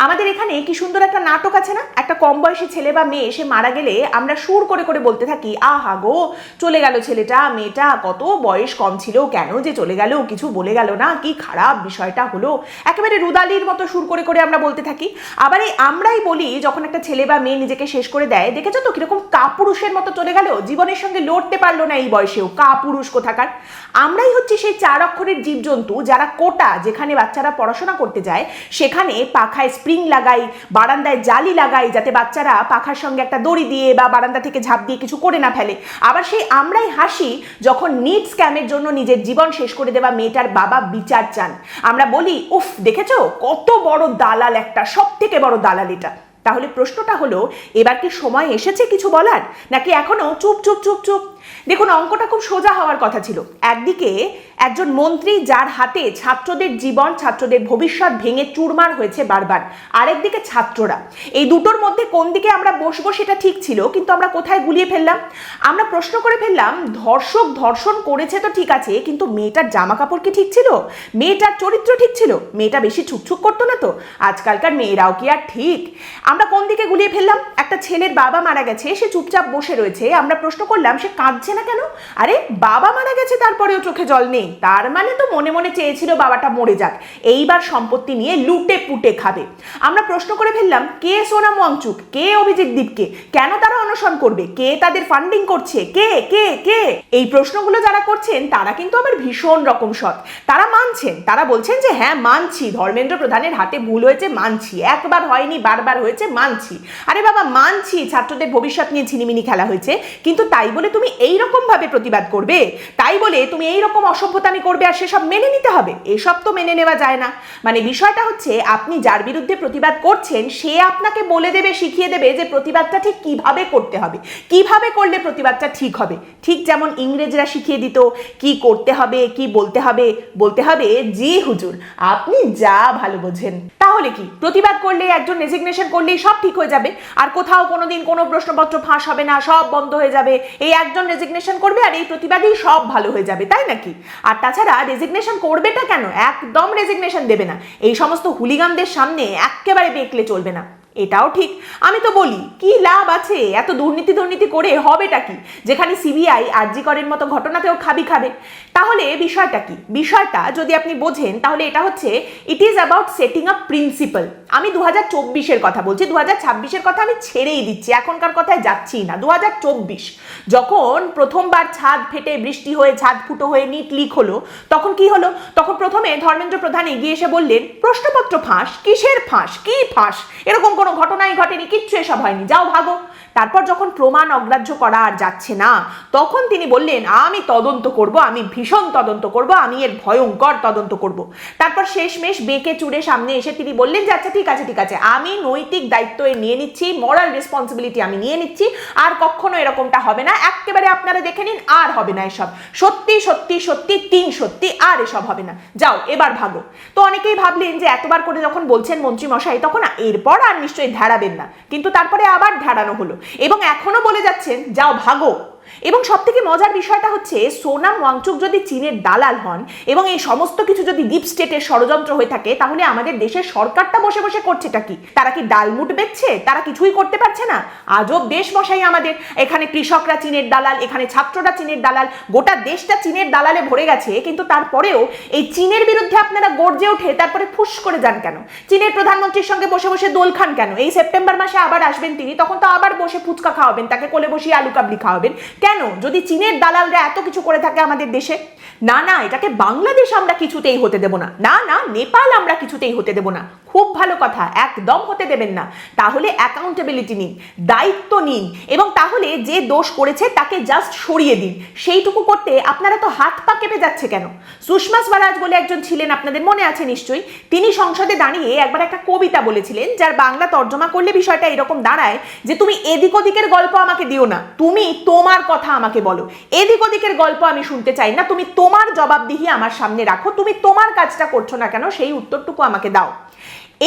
আমাদের এখানে কি সুন্দর একটা নাটক আছে না, একটা কম বয়সী ছেলে বা মেয়ে সে মারা গেলে আমরা সুর করে করে বলতে থাকি, আহা গো চলে গেল ছেলেটা, মেয়েটা কত বয়স কম ছিল, কেন যে চলে গেল, কিছু বলে গেল না, কি খারাপ বিষয়টা হলো, একেবারে রুদালির মতো সুর করে করে আমরা বলতে থাকি। আবার এই আমরাই বলি যখন একটা ছেলে বা মেয়ে নিজেকে শেষ করে দেয়, দেখেছো তো কিরকম কাপুরুষের মতো চলে গেল, জীবনের সঙ্গে লড়তে পারলো না এই বয়সেও, কাপুরুষ কোথাকার। আমরাই হচ্ছে সেই 4 অক্ষরের জীবজন্তু যারা কোটা, যেখানে বাচ্চারা পড়াশোনা করতে যায় সেখানে পাখায় স্প্রিং লাগাই, বারান্দায় জালি লাগাই, যাতে বাচ্চারা পাখার সঙ্গে একটা দড়ি দিয়ে বা বারান্দা থেকে ঝাঁপ দিয়ে কিছু করে না ফেলে। আবার সেই আমরাই হাসি যখন নিট স্ক্যামের জন্য নিজের জীবন শেষ করে দেওয়া মেয়েটার বাবা বিচার চান। আমরা বলি, উফ দেখেছো কত বড় দালাল, একটা সব থেকে বড় দালাল এটা। তাহলে প্রশ্নটা হলো, এবার কি সময় এসেছে কিছু বলার, নাকি এখনো চুপ চুপ চুপ চুপ? দেখুন, অঙ্কটা খুব সোজা হওয়ার কথা ছিল। একদিকে একজন মন্ত্রী যার হাতে ছাত্রদের জীবন, ছাত্রদের ভবিষ্যৎ ভেঙে চুরমার হয়েছে বারবার, আরেকদিকে ছাত্ররা। এই দুটোর মধ্যে কোন দিকে আমরা বসবো সেটা ঠিক ছিল, কিন্তু আমরা কোথায় গুলিয়ে ফেললাম? আমরা প্রশ্ন করে ফেললাম, ধর্ষক ধর্ষণ করেছে তো ঠিক আছে, কিন্তু মেয়েটার জামা কাপড় কি ঠিক ছিল? মেয়েটার চরিত্র ঠিক ছিল? মেয়েটা বেশি ছুকছুক করতো না তো? আজকালকার মেয়েরাও কি আর ঠিক? আমরা কোন দিকে গুলিয়ে ফেললাম? একটা ছেলের বাবা মারা গেছে, সে চুপচাপ বসে রয়েছে, আমরা প্রশ্ন করলাম সে কাঁদছে না কেন? আরে বাবা মারা গেছে তারপরেও চোখে জল নেই, তার মানে তো মনে মনে চেয়েছিল বাবাটা মরে যাক, এইবার সম্পত্তি নিয়ে লুটে পুটে খাবে। আমরা প্রশ্ন করে ফেললাম, কে সোনাম ওয়াংচুক, কে অভিজিৎ দীপকে, কেন তারা অনশন করবে, কে তাদের ফান্ডিং করছে, কে কে কে? এই প্রশ্নগুলো যারা করছেন তারা কিন্তু আবার ভীষণ রকম সৎ। তারা মানছেন, তারা বলছেন যে হ্যাঁ মানছি, ধর্মেন্দ্র প্রধানের হাতে ভুল হয়েছে মানছি, একবার হয়নি বারবার হয়েছে মানছি। আরে বাবা মানছি ছাত্রদের ভবিষ্যৎ নিয়ে ঝিনিমিনি খেলা হয়েছে, কিন্তু তাই বলে তুমি এইরকম ভাবে প্রতিবাদ করবে, তাই বলে তুমি এইরকম অসভ্যতামি করবে আর সেসব মেনে নিতে হবে? এসব তো মেনে নেওয়া যায় না। মানে বিষয়টা হচ্ছে, আপনি যার বিরুদ্ধে প্রতিবাদ করছেন সে আপনাকে বলে দেবে, শিখিয়ে দেবে যে প্রতিবাদটা ঠিক কিভাবে করতে হবে, কিভাবে করলে প্রতিবাদটা ঠিক হবে। ঠিক যেমন ইংরেজরা শিখিয়ে দিত কি করতে হবে, কি বলতে হবে। বলতে হবে, জি হুজুর আপনি যা ভালো বোঝেন। তাহলে কি প্রতিবাদ করলে, একজন রেজিগনেশন করলেই সব ঠিক হয়ে যাবে, আর কোথাও কোনোদিন কোনো প্রশ্নপত্র ফাঁস হবে না, সব বন্ধ হয়ে যাবে, এই একজন রেজিগনেশন করবে আর এই প্রতিবাদেই সব ভালো হয়ে যাবে, তাই নাকি? আর তাছাড়া রেজিগনেশন করবেটা কেন? একদম রেজিগনেশন দেবে না, এই সমস্ত হুলিগানদের সামনে একেবারে বেঁকলে চলবে না। এটাও ঠিক। আমি তো বলি, কি লাভ আছে এত দুর্নীতি দুর্নীতি করে, হবেটা কি? যেখানে সিবিআই আরজি করের মতো ঘটনাতেও খাবে। তাহলে বিষয়টা কি? বিষয়টা যদি আপনি বোঝেন তাহলে এটা হচ্ছে, it is about setting up principal. আমি 2024-এর কথা বলছি, 2026-এর কথা আমি ছেড়েই দিচ্ছি, এখনকার কথায় যাচ্ছি না। 2024 যখন প্রথমবার ছাদ ফেটে বৃষ্টি হয়ে ছাদ ফুটো হয়ে নিট লিক হলো, তখন কি হলো? তখন প্রথমে ধর্মেন্দ্র প্রধান এগিয়ে এসে বললেন, প্রশ্নপত্র ফাঁস? কিসের ফাঁস? কি ফাঁস? এরকম কোনো ঘটনাই ঘটেনি, কিচ্ছু এসব হয়নি, যাও ভাগো। তারপর যখন প্রমাণ অগ্রাহ্য করা আর যাচ্ছে না, তখন তিনি বললেন, আমি তদন্ত করব, আমি ভীষণ তদন্ত করব, আমি এর ভয়ঙ্কর তদন্ত করব। তারপর শেষমেশ বেঁকে চুড়ে সামনে এসে তিনি বললেন যে আচ্ছা ঠিক আছে, আমি নৈতিক দায়িত্ব নিয়ে নিচ্ছি, মরাল রেসপন্সিবিলিটি আমি নিয়ে নিচ্ছি, আর কখনো এরকমটা হবে না, একেবারে আপনারা দেখে নিন, আর হবে না এসব, সত্যি সত্যি সত্যি 3 সত্যি, আর এসব হবে না, যাও এবার ভাগো। তো অনেকেই ভাবলেন যে এতবার করে যখন বলছেন মন্ত্রী মশাই, তখন এরপর আর নিশ্চয়ই ধ্যাড়াবেন না, কিন্তু তারপরে আবার ধ্যাড়ানো হলো এবং এখনো বলে যাচ্ছেন যাও ভাগো। এবং সব থেকে মজার বিষয়টা হচ্ছে, সোনাম ওয়াংচুক যদি চীনের দালাল হন এবং এই সমস্ত কিছু যদি ডিপ স্টেটের ষড়যন্ত্র হয়ে থাকে, তাহলে আমাদের দেশের সরকারটা বসে বসে করছেটা কি? তারা কি ডালমুট বেচছে? তারা কিছুই করতে পারছে না? আজব দেশ মশাই আমাদের। এখানে কৃষকরা চীনের দালাল, এখানে ছাত্ররা চীনের দালাল, গোটা দেশটা চীনের দালালে ভরে গেছে, কিন্তু তারপরেও এই চীনের বিরুদ্ধে আপনারা গর্জে ওঠে তারপরে ফুস করে যান কেন? চীনের প্রধানমন্ত্রীর সঙ্গে বসে বসে দোল খান কেন? এই সেপ্টেম্বর মাসে আবার আসবেন তিনি, তখন তো আবার বসে ফুচকা খাওয়াবেন, তাকে কোলে বসিয়ে আলু কাবলি খাওয়াবেন কেন? যদি চীনের দালালরা এত কিছু করে থাকে আমাদের দেশে। না, এটাকে বাংলাদেশ আমরা কিছুতেই হতে দেব না, না নেপাল আমরা কিছুতেই হতে দেব না। খুব ভালো কথা, একদম হতে দেবেন না। তাহলে অ্যাকাউন্টেবিলিটি নিন, দায়িত্ব নিন, এবং তাহলে যে দোষ করেছে তাকে জাস্ট সরিয়ে দিন। সেইটুকু করতে আপনারা তো হাত পা কেঁপে যাচ্ছে কেন? সুষমা স্বরাজ বলে একজন ছিলেন, আপনাদের মনে আছে নিশ্চয়ই, তিনি সংসদে দাঁড়িয়ে একবার একটা কবিতা বলেছিলেন, যার বাংলা তর্জমা করলে বিষয়টা এরকম দাঁড়ায় যে তুমি এদিক ওদিকের গল্প আমাকে দিও না, তুমি তোমার কথা আমাকে বলো, এদিক ওদিকের গল্প আমি শুনতে চাই না, তুমি তোমার জবাবদিহি আমার সামনে রাখো, তুমি তোমার কাজটা করছো না কেন সেই উত্তরটুকু আমাকে দাও।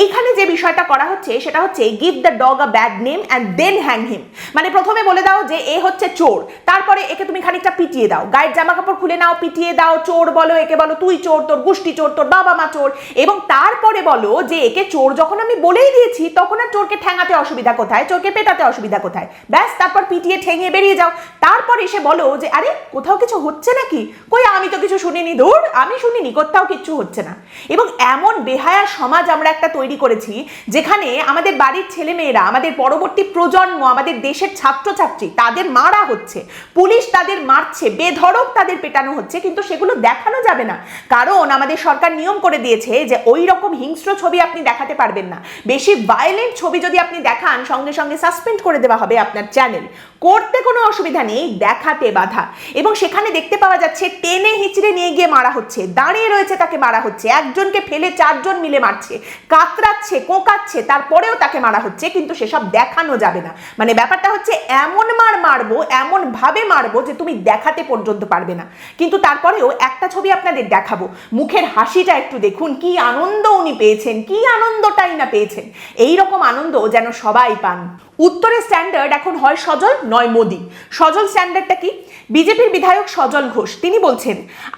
এইখানে যে বিষয়টা করা হচ্ছে সেটা হচ্ছে give the dog a bad name and then hang him. মানে প্রথমে বলে দাও যে এ হচ্ছে চোর, তারপরে একে তুমি খানিকটা পিটিয়ে দাও, গায়ের জামা কাপড় খুলে নাও, পিটিয়ে দাও, চোর বলো, একে বলো তুই চোর, তোর গোষ্ঠী চোর, তোর বাবা মা চোর, এবং তারপরে বলো যে একে চোর যখন আমি বলেই দিয়েছি তখন আর চোরকে ঠ্যাঙাতে অসুবিধা কোথায়, চোরকে পেটাতে অসুবিধা কোথায়, ব্যাস তারপর পিটিয়ে ঠেঙিয়ে বেরিয়ে যাও। তারপর এসে বলো যে আরে কোথাও কিছু হচ্ছে নাকি, কই আমি তো কিছু শুনিনি, ধুর আমি শুনিনি, কোথাও কিচ্ছু হচ্ছে না। এবং এমন বেহায়া সমাজ আমরা একটা তৈরি করেছি যেখানে আমাদের বাড়ির ছেলেমেয়েরা, আমাদের পরবর্তী প্রজন্ম, আমাদের দেশের ছাত্রছাত্রী, তাদের মারা হচ্ছে, পুলিশ তাদের মারছে, বেধড়ক তাদের পেটানো হচ্ছে, কিন্তু সেগুলো দেখানো যাবে না, কারণ আমাদের সরকার নিয়ম করে দিয়েছে যে ওই রকম হিংস্র ছবি আপনি দেখাতে পারবেন না। বেশি ভায়োলেন্ট ছবি যদি আপনি দেখান সঙ্গে সঙ্গে সাসপেন্ড করে দেওয়া হবে আপনার চ্যানেল। করতে কোনো অসুবিধা নেই, দেখাতে বাধা। এবং সেখানে দেখতে পাওয়া যাচ্ছে টেনে হিচড়ে নিয়ে গিয়ে মারা হচ্ছে, দাঁড়িয়ে রয়েছে তাকে মারা হচ্ছে, একজনকে ফেলে চারজন মিলে মারছে, কাতরাচ্ছে, কোঁকাচ্ছে, তারপরেও তাকে মারা হচ্ছে, কিন্তু সেসব দেখানো যাবে না। মানে ব্যাপারটা হচ্ছে এমন মারবো, এমন ভাবে মারবো যে তুমি দেখাতে পর্যন্ত পারবে না। কিন্তু তারপরেও একটা ছবি আপনাদের দেখাবো, মুখের হাসিটা একটু দেখুন, কি আনন্দ উনি পেয়েছেন, কি আনন্দটাই না পেয়েছেন। এইরকম আনন্দ যেন সবাই পান। উত্তরের স্ট্যান্ডার্ড এখন হয় সজল নয় মোদি। সজল স্ট্যান্ডার্ডটা কি? বিজেপির বিধায়ক সজল ঘোষ তিনি বলছেন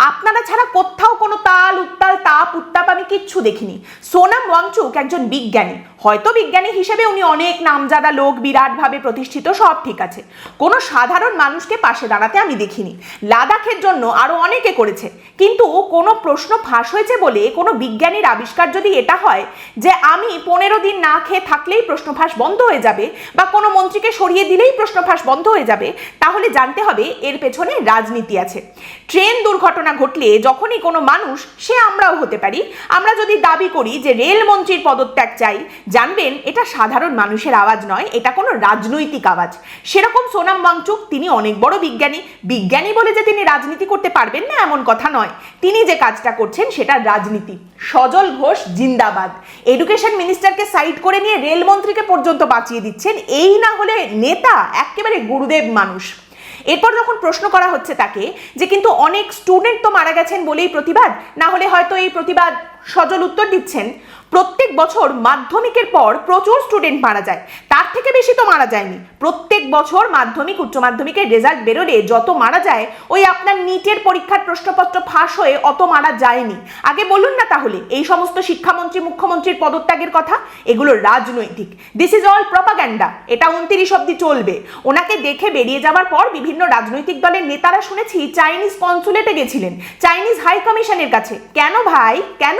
আপনারা ছাড়া কোথাও কোনো তাল উত্তাল তাপ উত্তাপ আমি কিচ্ছু দেখিনি। সোনাম ওয়াংচুক একজন বিজ্ঞানী, হয়তো বিজ্ঞানী হিসেবে উনি অনেক নামজাদা লোক, বিরাটভাবে প্রতিষ্ঠিত, সব ঠিক আছে, কোনো সাধারণ মানুষকে পাশে দাঁড়াতে আমি দেখিনি। লাদাখের জন্য আরো অনেকে করেছে, কিন্তু কোনো প্রশ্ন ফাঁস হয়েছে বলে কোনো বিজ্ঞানীর আবিষ্কার যদি এটা হয় যে আমি 15 দিন না খেয়ে থাকলেই প্রশ্ন ফাঁস বন্ধ হয়ে যাবে, বা কোনো মন্ত্রীকে সরিয়ে দিলেই প্রশ্ন ফাঁস বন্ধ হয়ে যাবে, তাহলে জানতে হবে এর পেছনে রাজনীতি আছে। ট্রেন দুর্ঘটনা ঘটলে যখনই কোনো মানুষ, সে আমরাও হতে পারি, আমরা যদি দাবি করি যে রেলমন্ত্রীর পদত্যাগ চাই, জানবেন এটা সাধারণ মানুষের আওয়াজ নয়, এটা কোনো রাজনৈতিক আওয়াজ। সেরকম সোনাম ওয়াংচুক তিনি অনেক বড় বিজ্ঞানী, বিজ্ঞানী বলে যে তিনি রাজনীতি করতে পারবেন না এমন কথা নয়, তিনি যে কাজটা করছেন সেটা রাজনীতি। সজল ঘোষ জিন্দাবাদ, এডুকেশন মিনিস্টারকে সাইড করে নিয়ে রেলমন্ত্রীকে পর্যন্ত বাঁচিয়ে দিচ্ছেন, এই না হলে নেতা, একেবারে গুরুদেব মানুষ। এরপর যখন প্রশ্ন করা হচ্ছে তাকে যে কিন্তু অনেক স্টুডেন্ট তো মারা গেছেন বলেই প্রতিবাদ, না হলে হয়তো এই প্রতিবাদ, সজল উত্তর দিচ্ছেন প্রত্যেক বছর মাধ্যমিকের পর প্রচুর স্টুডেন্ট মারা যায়, তার থেকে বেশি তো মারা যায়নি। প্রত্যেক বছর মাধ্যমিক উচ্চ মাধ্যমিকের রেজাল্ট বেরোলে যত মারা যায়, ওই আপনার নিটের পরীক্ষার প্রশ্নপত্র ফাঁস হয়ে অত মারা যায়নি। আগে বলুন না তাহলে এই সমস্ত শিক্ষামন্ত্রী, মুখ্যমন্ত্রীর পদত্যাগের কথা, এগুলো রাজনৈতিক, দিস ইজ অল প্রপাগ্যান্ডা, এটা 29 অব্দি চলবে। ওনাকে দেখে বেরিয়ে যাওয়ার পর বিভিন্ন রাজনৈতিক দলের নেতারা শুনেছি চাইনিজ কনসুলেটে গেছিলেন, চাইনিজ হাই কমিশনের কাছে। কেন ভাই, কেন?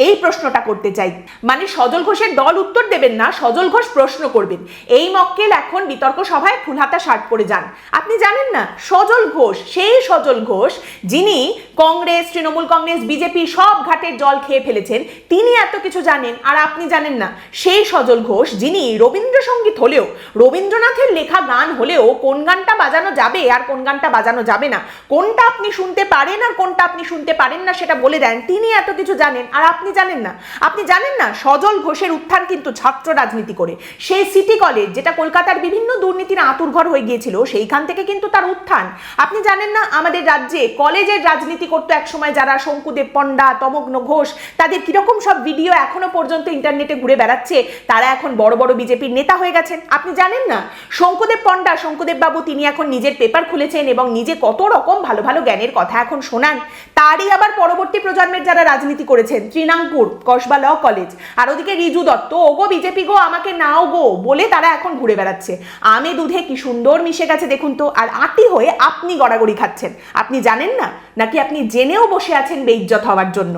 এই প্রশ্নটা করতে চাই। মানে সজল ঘোষের দল উত্তর দেবেন না, সজল ঘোষ প্রশ্ন করবেন। এই মক্কেল এখন বিতর্ক সভায় ফুলহাতা শার্ট পরে যান। আপনি জানেন না সজল ঘোষ, সেই সজল ঘোষ যিনি কংগ্রেস, তৃণমূল কংগ্রেস, বিজেপি সব ঘাটের জল খেয়ে ফেলেছেন, তিনি এত কিছু জানেন আর আপনি জানেন না। সেই সজল ঘোষ যিনি রবীন্দ্রসঙ্গীত হলেও, রবীন্দ্রনাথের লেখা গান হলেও কোন গানটা বাজানো যাবে আর কোন গানটা বাজানো যাবে না, কোনটা আপনি শুনতে পারেন আর কোনটা আপনি শুনতে পারেন না সেটা বলে দেন, তিনি এত কিছু জানেন আর আপনি জানেন না। আপনি জানেন না সজল ঘোষের উত্থান কিন্তু ছাত্র রাজনীতি করে। সেই সিটি কলেজ যেটা কলকাতার বিভিন্ন দুর্নীতির আঁতুড়ঘর হয়ে গিয়েছিল, সেইখান থেকে কিন্তু তার উত্থান। আপনি জানেন না আমাদের রাজ্যে কলেজের রাজনীতি করতো একসময় যারা, শঙ্কুদেব পণ্ডা, তমগ্ন ঘোষ, তাদের কিরকম সব ভিডিও এখনো পর্যন্ত ইন্টারনেটে ঘুরে বেড়াচ্ছে, তারা এখন বড় বড় বিজেপির নেতা হয়ে গেছেন। আপনি জানেন না শঙ্কুদেব পণ্ডা, শঙ্কুদেব বাবু, তিনি এখন নিজের পেপার খুলেছেন এবং নিজে কত রকম ভালো ভালো জ্ঞানের কথা এখন শোনান। তারই আবার পরবর্তী প্রজন্মের যারা রাজনীতি করেছেন, তৃণাঙ্কুর, কসবা ল কলেজ, আর ওদিকে রিজু দত্ত, ওগো বিজেপি গো, আমাকে নাও গো বলে তারা এখন ঘুরে বেড়াচ্ছে। আমে দুধে কি সুন্দর মিশে গেছে দেখুন তো, আর আঁটি হয়ে আপনি গড়াগড়ি খাচ্ছেন। আপনি জানেন না, নাকি আপনি জেনেও বসে আছেন বেইজ্জত হওয়ার জন্য?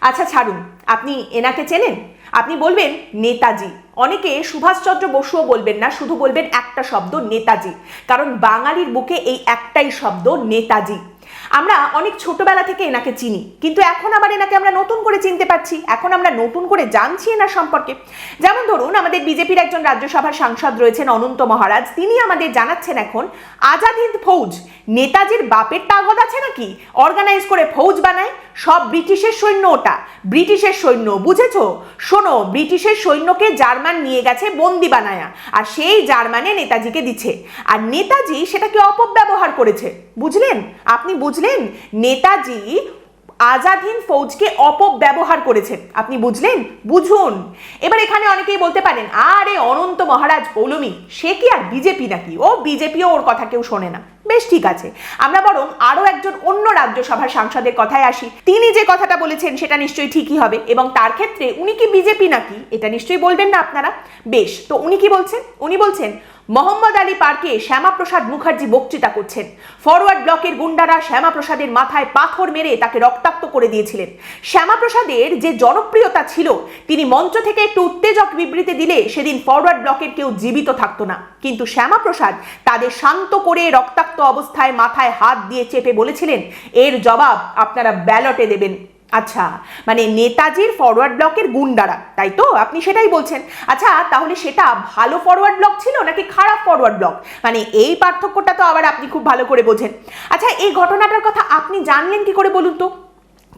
আচ্ছা ছাড়ুন, আপনি এনাকে চেনেন? আপনি বলবেন নেতাজি, অনেকে সুভাষচন্দ্র বসুও বলবেন না, শুধু বলবেন একটা শব্দ নেতাজি, কারণ বাঙালির বুকে এই একটাই শব্দ নেতাজি। আমরা অনেক ছোটবেলা থেকে এনাকে চিনি, কিন্তু এখন আবার এনাকে আমরা নতুন করে চিনতে পারছি, এখন আমরা নতুন করে জানছি এনার সম্পর্কে। যেমন ধরুন আমাদের বিজেপির একজন রাজ্যসভার সাংসদ রয়েছেন অনন্ত মহারাজ, তিনি আমাদের জানাচ্ছেন এখন আজাদ হিন্দ ফৌজ, নেতাজির বাপের তাগদ আছে নাকি, অর্গানাইজ করে ফৌজ বানায়, সব ব্রিটিশের সৈন্য, ওটা ব্রিটিশের সৈন্য, বুঝেছো? শোনো, ব্রিটিশের সৈন্যকে জার্মান নিয়ে গেছে বন্দি বানায়া, আর সেই জার্মানে নেতাজিকে দিচ্ছে, আর নেতাজি সেটাকে অপব্যবহার করেছে। বুঝলেন? আপনি বুঝলেন? নেতাজি আজাদ হিন্দ ফৌজকে অপব্যবহার করেছেন। আপনি বুঝলেন? বুঝুন। এবার এখানে অনেকেই বলতে পারেন, আরে অনন্ত মহারাজ পৌলমী সে কি আর বিজেপি নাকি, ও বিজেপিও ওর কথা কেউ শোনে না। বেশ ঠিক আছে, আমরা বরং আরো একজন অন্য রাজ্যসভার সাংসদের কথায় আসি। তিনি যে কথাটা বলেছেন সেটা নিশ্চয়ই ঠিকই হবে, এবং তার ক্ষেত্রে উনি কি বিজেপি নাকি এটা নিশ্চয়ই বলবেন না আপনারা। বেশ, তো উনি কি বলছেন? উনি বলছেন মোহাম্মদ আলী পার্কে শ্যামাপ্রসাদ মুখার্জি বক্তৃতা করছেন। ফরওয়ার্ড ব্লকের গুন্ডারা শ্যামাপ্রসাদের মাথায় পাথর মেরে তাকে রক্তাক্ত করে দিয়েছিলেন। শ্যামাপ্রসাদের যে জনপ্রিয়তা ছিল, তিনি মঞ্চ থেকে একটু উত্তেজক বিবৃতি দিলে সেদিন ফরওয়ার্ড ব্লকের কেউ জীবিত থাকতো না। কিন্তু শ্যামাপ্রসাদ তাদের শান্ত করে রক্তাক্ত অবস্থায় মাথায় হাত দিয়ে চেপে বলেছিলেন, এর জবাব আপনারা ব্যালটে দেবেন। আচ্ছা, মানে নেতাজির ফরওয়ার্ড ব্লকের গুন্ডারা, তাই তো? আপনি সেটাই বলছেন। আচ্ছা, তাহলে সেটা ভালো ফরওয়ার্ড ব্লক ছিল নাকি খারাপ ফরওয়ার্ড ব্লক? মানে এই পার্থক্যটা তো আবার আপনি খুব ভালো করে বোঝেন। আচ্ছা, এই ঘটনাটার কথা আপনি জানলেন কি করে বলুন তো?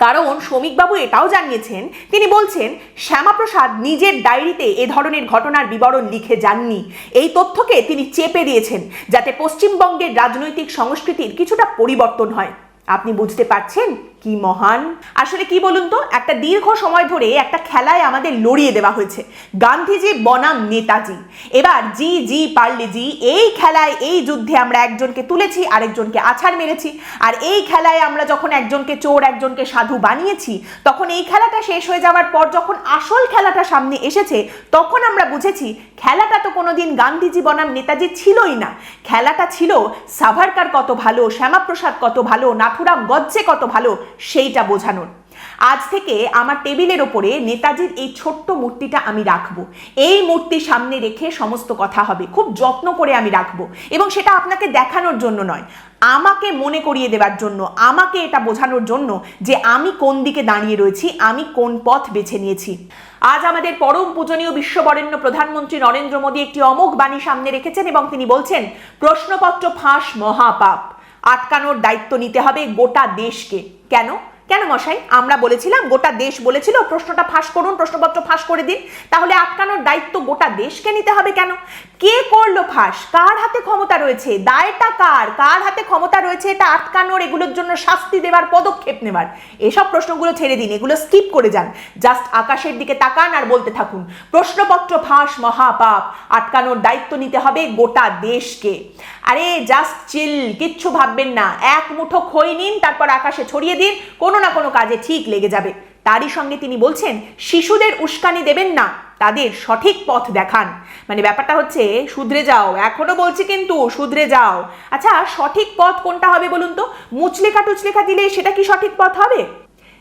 কারণ শ্রমিকবাবু এটাও জানিয়েছেন, তিনি বলছেন শ্যামাপ্রসাদ নিজের ডায়েরিতে এ ধরনের ঘটনার বিবরণ লিখে যাননি। এই তথ্যকে তিনি চেপে দিয়েছেন যাতে পশ্চিমবঙ্গের রাজনৈতিক সংস্কৃতির কিছুটা পরিবর্তন হয়। আপনি বুঝতে পারছেন কি মহান? আসলে কি বলুন তো, একটা দীর্ঘ সময় ধরে একটা খেলায় আমাদের লড়িয়ে দেওয়া হয়েছে, গান্ধীজি বনাম নেতাজি। এবার জি জি পারলে জি, এই খেলায় এই যুদ্ধে আমরা একজনকে তুলেছি, আরেকজনকে আছাড় মেরেছি। আর এই খেলায় আমরা যখন একজনকে চোর একজনকে সাধু বানিয়েছি, তখন এই খেলাটা শেষ হয়ে যাওয়ার পর যখন আসল খেলাটা সামনে এসেছে, তখন আমরা বুঝেছি খেলাটা তো কোনোদিন গান্ধীজি বনাম নেতাজি ছিলই না। খেলাটা ছিল সাভারকার কত ভালো, শ্যামাপ্রসাদ কত ভালো, নাথুরাম গডসে কত ভালো, সেইটা বোঝানোর। আজ থেকে আমার টেবিলের ওপরে নেতাজির এই ছোট্ট মূর্তিটা আমি রাখবো। এই মূর্তি সামনে রেখে সমস্ত কথা হবে, খুব যত্ন করে আমি রাখবো, এবং সেটা আপনাকে দেখানোর জন্য নয়, আমাকে মনে করিয়ে দেওয়ার জন্য, আমাকে এটা বোঝানোর জন্য যে আমি কোন দিকে দাঁড়িয়ে রয়েছি, আমি কোন পথ বেছে নিয়েছি। আজ আমাদের পরম পূজনীয় বিশ্ববরেণ্য প্রধানমন্ত্রী নরেন্দ্র মোদী একটি অমোঘ বাণী সামনে রেখেছেন, এবং তিনি বলছেন প্রশ্নপত্র ফাঁস মহাপাপ, আটকানোর দায়িত্ব নিতে হবে গোটা দেশকে। কেন কেন মশাই? আমরা বলেছিলাম, গোটা দেশ বলেছিল প্রশ্নটা ফাঁস করুন, প্রশ্নপত্র ফাঁস করে দিন, তাহলে আটকানোর দায়িত্ব গোটা দেশকে নিতে হবে কেন? কে করলো ফাঁস? কার হাতে ক্ষমতা রয়েছে? দায়টা কার? কার হাতে ক্ষমতা রয়েছে এটা আটকানোর, এগুলোর জন্য শাস্তি দেওয়ার, পদক্ষেপ নেবার? এসব প্রশ্নগুলো ছেড়ে দিন, এগুলো স্কিপ করে যান। জাস্ট আকাশের দিকে তাকান আর বলতে থাকুন প্রশ্নপত্র ফাঁস মহাপাপ, আটকানোর দায়িত্ব নিতে হবে গোটা দেশকে। আরে জাস্ট চিল, কিচ্ছু ভাববেন না, এক মুঠো খই নিন, তারপর আকাশে ছড়িয়ে দিন, কোনো না কোনো কাজে ঠিক লেগে যাবে। তারই সঙ্গে তিনি বলছেন শিশুদের উস্কানি দেবেন না, তাদের সঠিক পথ দেখান। মানে ব্যাপারটা হচ্ছে শুধরে যাও, এখনো বলছি কিন্তু শুধরে যাও। আচ্ছা, সঠিক পথ কোনটা হবে বলুন তো? মুচলেখা টুচলেখা দিলে সেটা কি সঠিক পথ হবে?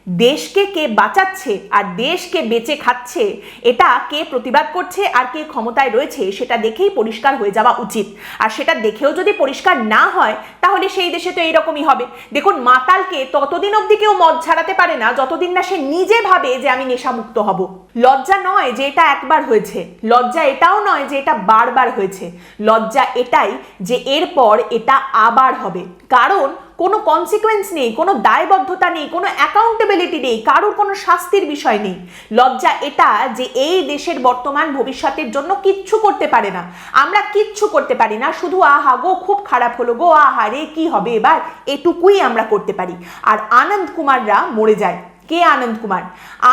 দেশকে কে বাঁচাচ্ছে আর দেশকে বেঁচে খাচ্ছে, এটা কে প্রতিবাদ করছে আর কে ক্ষমতায় রয়েছে, সেটা দেখেই পরিষ্কার হয়ে যাওয়া উচিত। আর সেটা দেখেও যদি পরিষ্কার না হয়, তাহলে সেই দেশে তো এইরকমই হবে। দেখুন, মাতালকে ততদিন অবধি কেউ মদ ছাড়াতে পারে না যতদিন না সে নিজে ভাবে যে আমি নেশামুক্ত হব। লজ্জা নয় যে এটা একবার হয়েছে, লজ্জা এটাও নয় যে এটা বারবার হয়েছে, লজ্জা এটাই যে এরপর এটা আবার হবে। কারণ কোনো কনসিকুয়েন্স নেই, কোনো দায়বদ্ধতা নেই, কোনো অ্যাকাউন্টেবিলিটি নেই, কারোর কোনো শাস্তির বিষয় নেই। লজ্জা এটা যে এই দেশের বর্তমান ভবিষ্যতের জন্য কিচ্ছু করতে পারে না, আমরা কিচ্ছু করতে পারি না, শুধু আহা গো খুব খারাপ হলো গো, আহা রে কি হবে এবার, এটুকুই আমরা করতে পারি। আর আনন্দ কুমাররা মরে যায়। কে আনন্দ কুমার?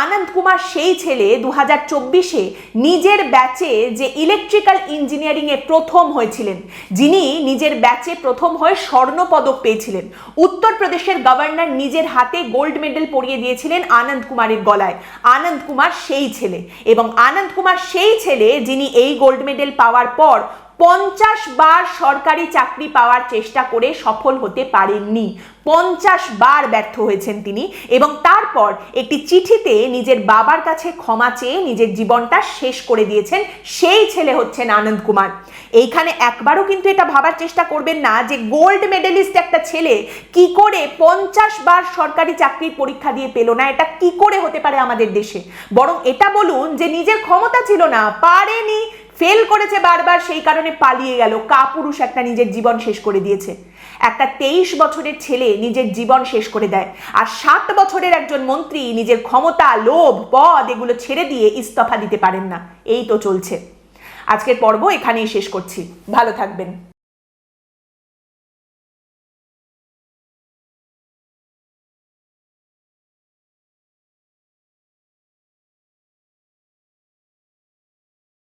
আনন্দ কুমার সেই ছেলে 2024-এ নিজের ব্যাচে যে ইলেকট্রিক্যাল ইঞ্জিনিয়ারিংয়ে প্রথম হয়েছিলেন, যিনি নিজের ব্যাচে প্রথম হয়ে স্বর্ণপদক পেয়েছিলেন। উত্তরপ্রদেশের গভর্নর নিজের হাতে গোল্ড মেডেল পরিয়ে দিয়েছিলেন আনন্দ কুমারের গলায়। আনন্দ কুমার সেই ছেলে, এবং আনন্দ কুমার সেই ছেলে যিনি এই গোল্ড মেডেল পাওয়ার পর 50 বার সরকারি চাকরি পাওয়ার চেষ্টা করে সফল হতে পারেননি। 50 বার ব্যর্থ হয়েছেন তিনি, এবং তারপর একটি চিঠিতে নিজের বাবার কাছে ক্ষমা চেয়ে নিজের জীবনটা শেষ করে দিয়েছেন। সেই ছেলে হচ্ছেন আনন্দ কুমার। এইখানে একবারও কিন্তু এটা ভাবার চেষ্টা করবেন না যে গোল্ড মেডেলিস্ট একটা ছেলে কি করে 50 বার সরকারি চাকরির পরীক্ষা দিয়ে পেল না, এটা কি করে হতে পারে আমাদের দেশে? বরং এটা বলুন যে নিজের ক্ষমতা ছিল না, পারেনি, ফেল করেছে বারবার, সেই কারণে পালিয়ে গেল। কাপুরুষ একটা নিজের জীবন শেষ করে দিয়েছে। একটা 23 বছরের ছেলে নিজের জীবন শেষ করে দেয়, আর 7 বছরের একজন মন্ত্রী নিজের ক্ষমতা, লোভ, পদ এগুলো ছেড়ে দিয়ে ইস্তফা দিতে পারেন না। এই তো চলছে। আজকের পর্ব এখানেই শেষ করছি, ভালো থাকবেন।